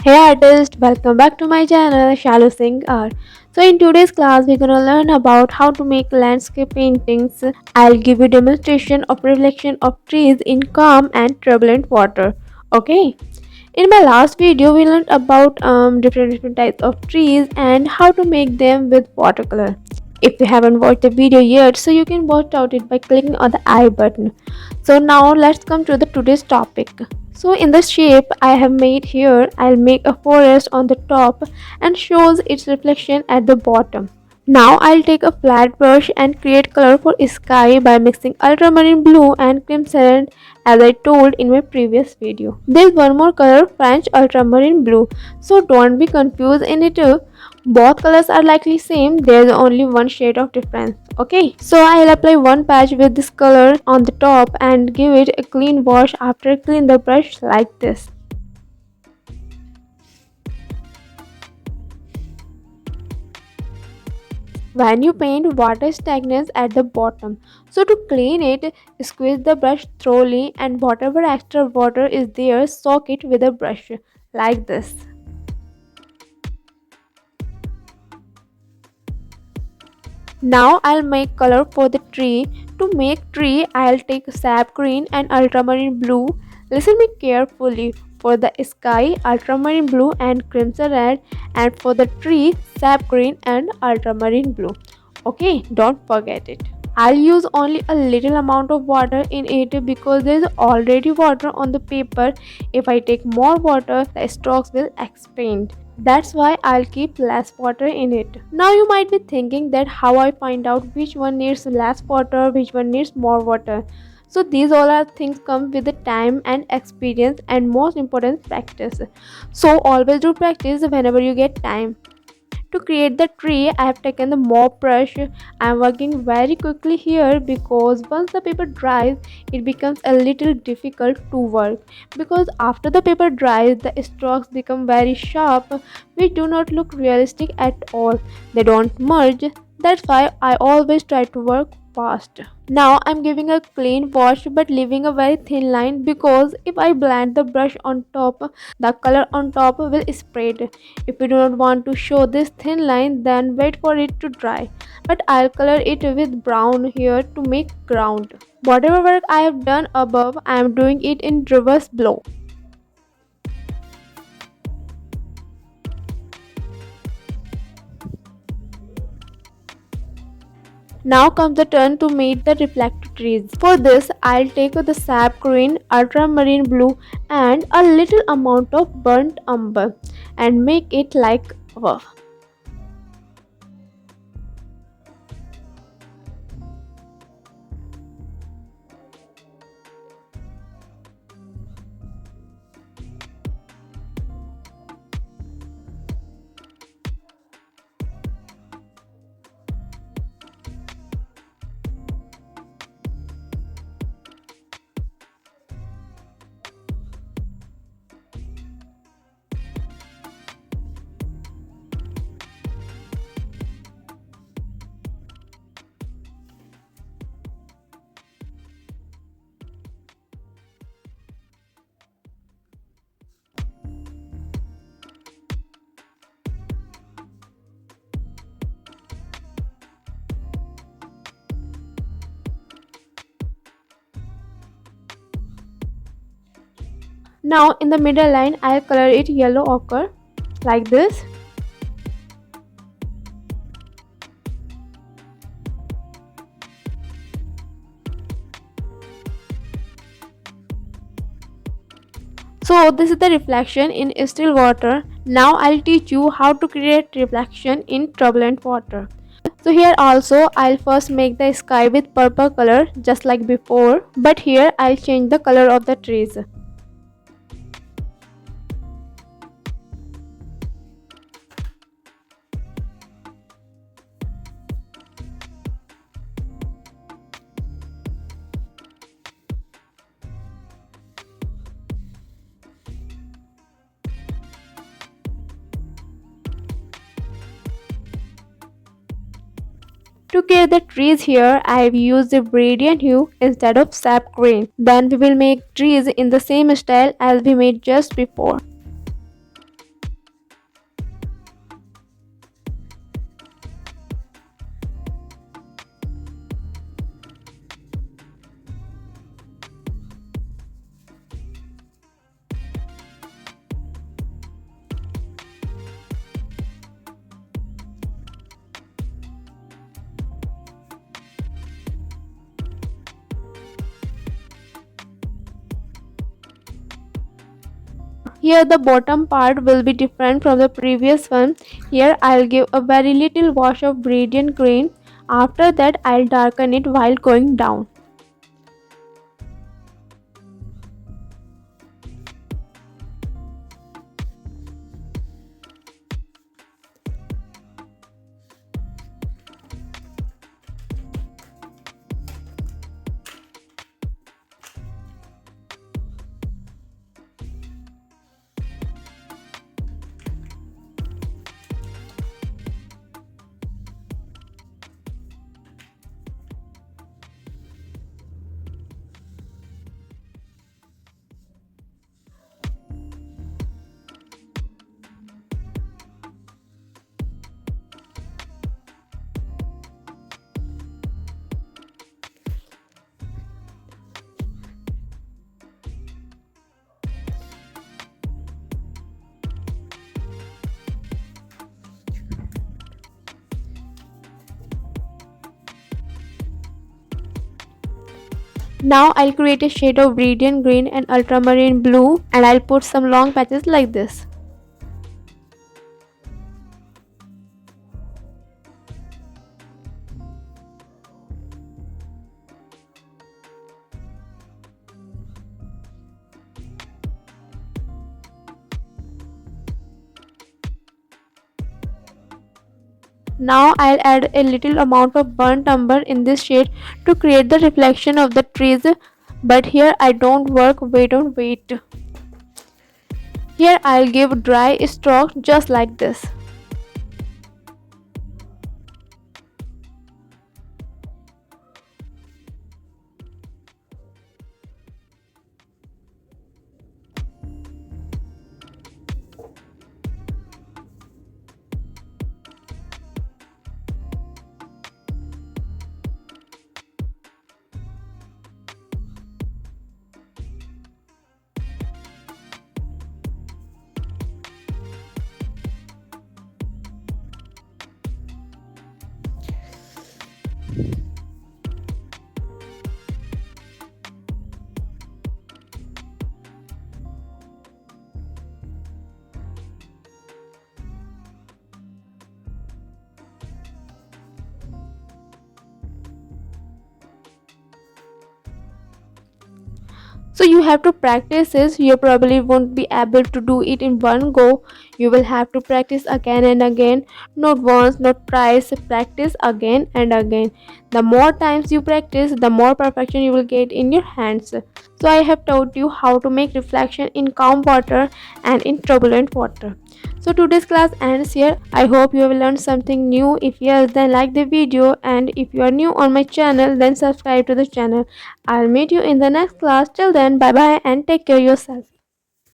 Hey artist, welcome back to my channel Shalu Singh Art. So in today's class we're gonna learn about how to make landscape paintings. I'll give you demonstration of reflection of trees in calm and turbulent water. Okay. In my last video we learned about different types of trees and how to make them with watercolor. If you haven't watched the video yet, so you can watch out it by clicking on the I button. So now let's come to the today's topic. So in the shape I have made here, I'll make a forest on the top and shows its reflection at the bottom. Now I'll take a flat brush and create colorful sky by mixing ultramarine blue and crimson as I told in my previous video. There's one more color, French ultramarine blue, so don't be confused in it. Both colors are likely same, there's only one shade of difference. Okay, so I'll apply one patch with this color on the top and give it a clean wash after clean the brush like this. When you paint, water stagnates at the bottom. So to clean it, squeeze the brush thoroughly and whatever extra water is there, soak it with a brush like this. Now I'll make color for the tree. To make tree, I'll take sap green and ultramarine blue. Listen me carefully. For the sky, ultramarine blue and crimson red, and for the tree, sap green and ultramarine blue. Okay, don't forget it. I'll use only a little amount of water in it because there is already water on the paper. If I take more water, the strokes will expand. That's why I'll keep less water in it. Now you might be thinking that how I find out which one needs less water, which one needs more water. So these all are things come with the time and experience and most important practice. So always do practice whenever you get time. To create the tree, I have taken the mop brush. I am working very quickly here because once the paper dries, it becomes a little difficult to work. Because after the paper dries, the strokes become very sharp, which do not look realistic at all. They don't merge. That's why I always try to work fast. Now I'm giving a clean wash but leaving a very thin line because if I blend the brush on top, the color on top will spread. If you do not want to show this thin line, then wait for it to dry. But I'll color it with brown here to make ground. Whatever work I have done above, I am doing it in reverse below. Now comes the turn to make the reflective trees. For this, I'll take the sap green, ultramarine blue and a little amount of burnt umber and make it like a. Now in the middle line, I'll color it yellow ochre like this. So this is the reflection in still water. Now I'll teach you how to create reflection in turbulent water. So here also I'll first make the sky with purple color just like before, but here I'll change the color of the trees. To create the trees here, I have used the gradient hue instead of sap green. Then we will make trees in the same style as we made just before. Here the bottom part will be different from the previous one. Here I'll give a very little wash of gradient green. After that I'll darken it while going down. Now I'll create a shade of radiant green and ultramarine blue, and I'll put some long patches like this. Now I'll add a little amount of burnt umber in this shade to create the reflection of the trees, but here I don't work weight on weight. Here I'll give dry strokes just like this. So you have to practice this. You probably won't be able to do it in one go. You will have to practice again and again. Not once, not twice. Practice again and again. The more times you practice, the more perfection you will get in your hands. So I have taught you how to make reflection in calm water and in turbulent water. So today's class ends here. I hope you have learned something new. If yes, then like the video, and if you are new on my channel, then subscribe to the channel. I'll meet you in the next class. Till then, bye bye and take care of yourself.